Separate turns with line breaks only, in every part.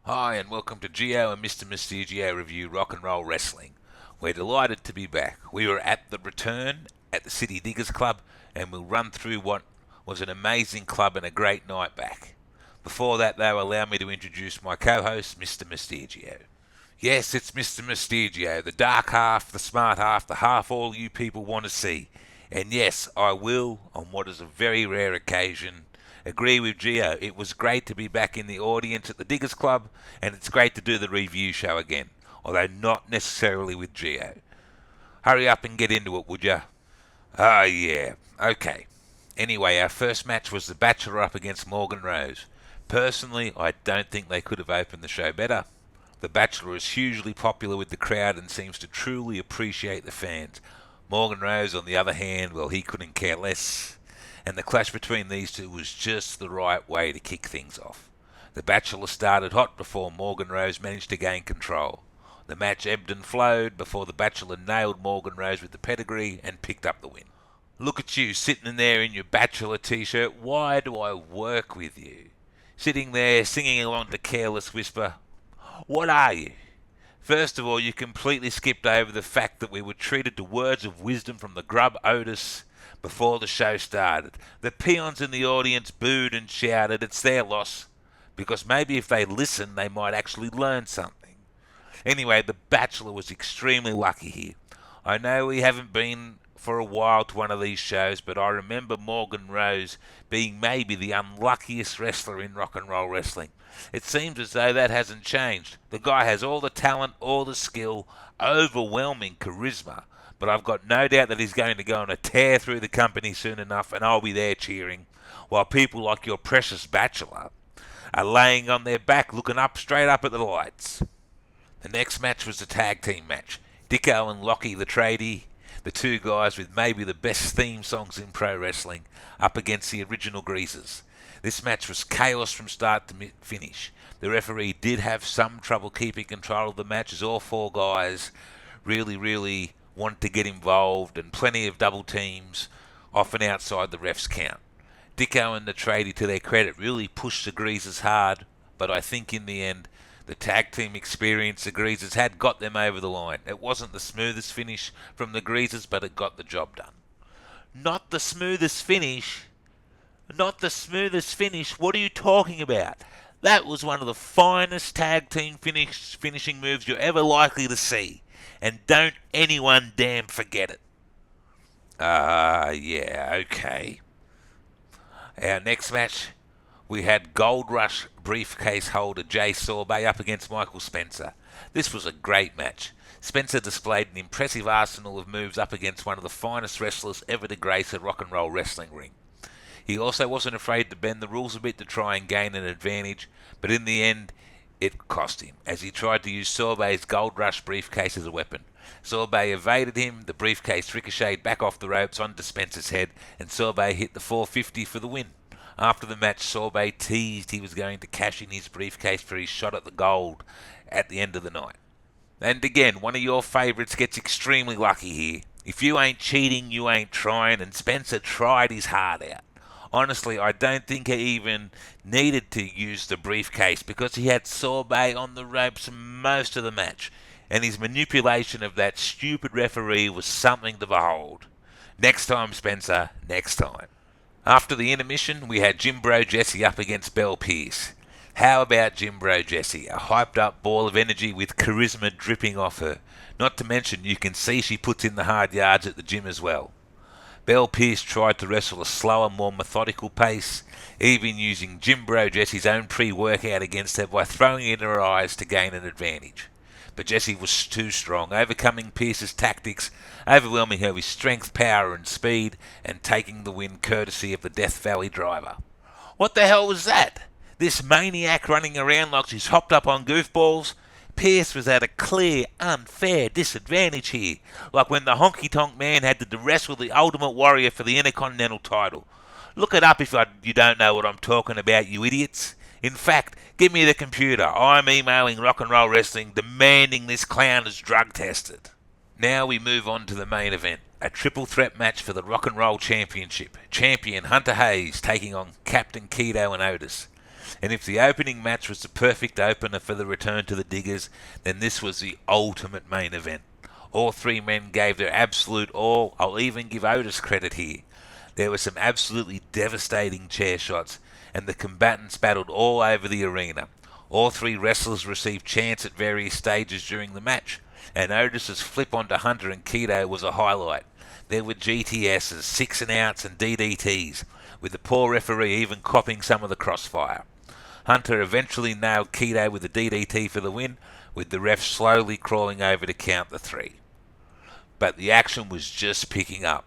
Hi and welcome to Gio and Mr. Mystergio review rock and roll wrestling. We're delighted to be back. We were at the return at the City Diggers Club and we'll run through what was an amazing club and a great night back. Before that though, allow me to introduce my co-host, Mr. Mystergio. Yes, it's Mr. Mystergio, the dark half, the smart half, the half all you people want to see. And yes, I will, on what is a very rare occasion, agree with Gio. It was great to be back in the audience at the Diggers Club, and it's great to do the review show again, although not necessarily with Gio. Hurry up and get into it, would ya? Ah, yeah. Okay. Anyway, our first match was The Bachelor up against Morgan Rose. Personally, I don't think they could have opened the show better. The Bachelor is hugely popular with the crowd and seems to truly appreciate the fans. Morgan Rose, on the other hand, well, he couldn't care less. And the clash between these two was just the right way to kick things off. The Bachelor started hot before Morgan Rose managed to gain control. The match ebbed and flowed before the Bachelor nailed Morgan Rose with the pedigree and picked up the win. Look at you sitting in there in your Bachelor t-shirt. Why do I work with you? Sitting there singing along to Careless Whisper. What are you? First of all, you completely skipped over the fact that we were treated to words of wisdom from the grub Otis before the show started. The peons in the audience booed and shouted, it's their loss, because maybe if they listened, they might actually learn something. Anyway, The Bachelor was extremely lucky here. I know we haven't been for a while to one of these shows, but I remember Morgan Rose being maybe the unluckiest wrestler in rock and roll wrestling. It seems as though that hasn't changed. The guy has all the talent, all the skill, overwhelming charisma, but I've got no doubt that he's going to go on a tear through the company soon enough, and I'll be there cheering, while people like your precious Bachelor are laying on their back looking up straight up at the lights. The next match was a tag team match. Dicko and Lockie the tradie, the two guys with maybe the best theme songs in pro wrestling, up against the original Greasers. This match was chaos from start to finish. The referee did have some trouble keeping control of the match as all four guys really wanted to get involved, and plenty of double teams, often outside the ref's count. Dicko and the tradie, to their credit, really pushed the Greasers hard, but I think in the end, the tag team experience the Greasers had got them over the line. It wasn't the smoothest finish from the Greasers, but it got the job done. Not the smoothest finish? Not the smoothest finish? What are you talking about? That was one of the finest tag team finishing moves you're ever likely to see. And don't anyone damn forget it. Yeah, okay. Our next match, we had Gold Rush briefcase holder Jay Sorbet up against Michael Spencer. This was a great match. Spencer displayed an impressive arsenal of moves up against one of the finest wrestlers ever to grace a rock and roll wrestling ring. He also wasn't afraid to bend the rules a bit to try and gain an advantage, but in the end, it cost him, as he tried to use Sorbet's Gold Rush briefcase as a weapon. Sorbet evaded him, the briefcase ricocheted back off the ropes onto Spencer's head, and Sorbet hit the 450 for the win. After the match, Sorbet teased he was going to cash in his briefcase for his shot at the gold at the end of the night. And again, one of your favourites gets extremely lucky here. If you ain't cheating, you ain't trying, and Spencer tried his heart out. Honestly, I don't think he even needed to use the briefcase because he had Sorbet on the ropes most of the match, and his manipulation of that stupid referee was something to behold. Next time, Spencer, next time. After the intermission, we had Jim Bro Jessie up against Belle Pierce. How about Jim Bro Jessie? A hyped up ball of energy with charisma dripping off her. Not to mention you can see she puts in the hard yards at the gym as well. Belle Pierce tried to wrestle a slower, more methodical pace, even using Jim Bro Jessie's own pre-workout against her by throwing it in her eyes to gain an advantage. But Jessie was too strong, overcoming Pierce's tactics, overwhelming her with strength, power and speed, and taking the win courtesy of the Death Valley driver. What the hell was that? This maniac running around like she's hopped up on goofballs? Pierce was at a clear, unfair disadvantage here, like when the Honky Tonk Man had to wrestle the Ultimate Warrior for the Intercontinental title. Look it up if you don't know what I'm talking about, you idiots. In fact, give me the computer. I'm emailing Rock and Roll Wrestling demanding this clown is drug tested. Now we move on to the main event, a triple threat match for the Rock and Roll Championship. Champion Hunter Hayes taking on Captain Keto and Otis. And if the opening match was the perfect opener for the return to the Diggers, then this was the ultimate main event. All three men gave their absolute all. I'll even give Otis credit here. There were some absolutely devastating chair shots, and the combatants battled all over the arena. All three wrestlers received chants at various stages during the match, and Otis's flip onto Hunter and Keto was a highlight. There were GTSs, 6 and outs, and DDTs, with the poor referee even copping some of the crossfire. Hunter eventually nailed Keto with a DDT for the win, with the ref slowly crawling over to count the 3. But the action was just picking up.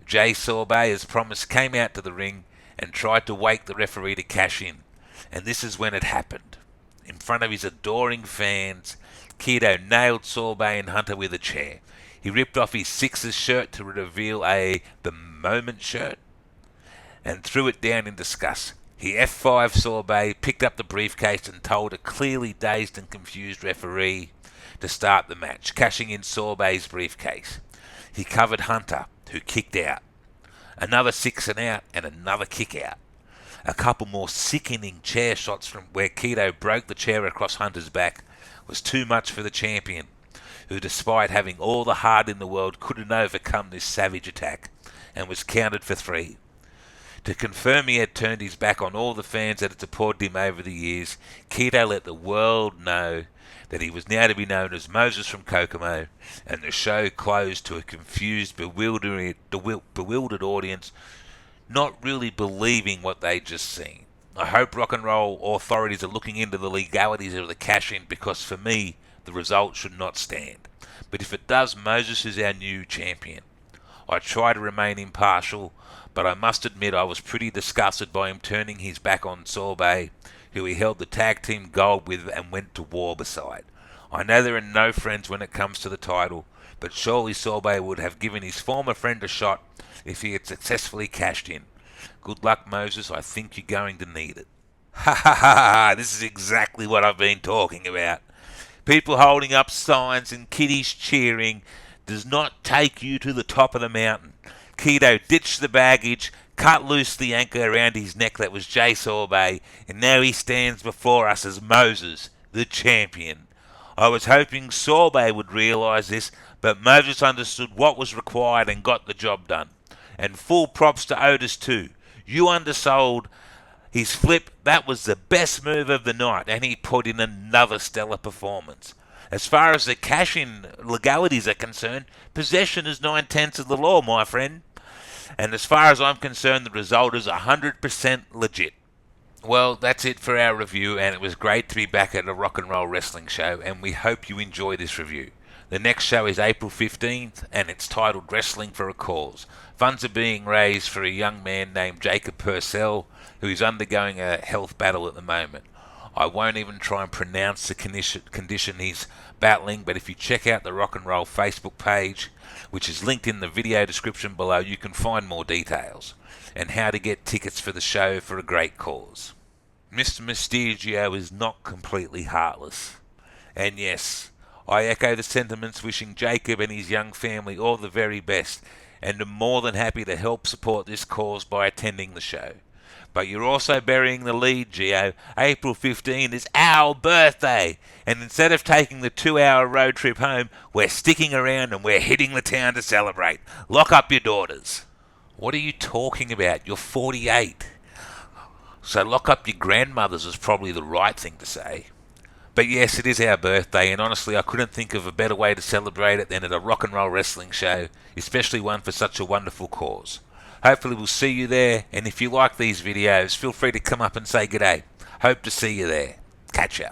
Jay Sorbet, as promised, came out to the ring and tried to wake the referee to cash in. And this is when it happened. In front of his adoring fans, Keto nailed Sorbet and Hunter with a chair. He ripped off his Sixers shirt to reveal The Moment shirt and threw it down in disgust. He F5 Sorbet, picked up the briefcase and told a clearly dazed and confused referee to start the match, cashing in Sorbet's briefcase. He covered Hunter, who kicked out. Another 6 and out and another kick out. A couple more sickening chair shots from where Keto broke the chair across Hunter's back was too much for the champion, who despite having all the heart in the world couldn't overcome this savage attack and was counted for 3. To confirm he had turned his back on all the fans that had supported him over the years, Keto let the world know that he was now to be known as Moses from Kokomo, and the show closed to a confused, bewildered audience not really believing what they'd just seen. I hope rock and roll authorities are looking into the legalities of the cash-in, because for me, the result should not stand. But if it does, Moses is our new champion. I try to remain impartial, but I must admit I was pretty disgusted by him turning his back on Sorbet, who he held the tag team gold with and went to war beside. I know there are no friends when it comes to the title, but surely Sorbet would have given his former friend a shot if he had successfully cashed in. Good luck, Moses. I think you're going to need it. Ha ha ha ha! This is exactly what I've been talking about. People holding up signs and kiddies cheering does not take you to the top of the mountain. Keto ditched the baggage, cut loose the anchor around his neck that was Jay Sorbet, and now he stands before us as Moses, the champion. I was hoping Sorbet would realise this, but Moses understood what was required and got the job done. And full props to Otis too. You undersold his flip. That was the best move of the night, and he put in another stellar performance. As far as the cash-in legalities are concerned, possession is 9/10 of the law, my friend. And as far as I'm concerned, the result is 100% legit. Well, that's it for our review, and it was great to be back at a rock and roll wrestling show, and we hope you enjoy this review. The next show is April 15th, and it's titled Wrestling for a Cause. Funds are being raised for a young man named Jacob Purcell, who is undergoing a health battle at the moment. I won't even try and pronounce the condition he's battling, but if you check out the Rock and Roll Facebook page, which is linked in the video description below, you can find more details and how to get tickets for the show for a great cause. Mr. Mystergio is not completely heartless. And yes, I echo the sentiments wishing Jacob and his young family all the very best, and am more than happy to help support this cause by attending the show. But you're also burying the lead, Gio. April 15 is our birthday, and instead of taking the 2-hour road trip home, we're sticking around and we're hitting the town to celebrate. Lock up your daughters. What are you talking about? You're 48. So lock up your grandmothers is probably the right thing to say. But yes, it is our birthday, and honestly I couldn't think of a better way to celebrate it than at a rock and roll wrestling show, especially one for such a wonderful cause. Hopefully we'll see you there, and if you like these videos, feel free to come up and say g'day. Hope to see you there. Catch ya.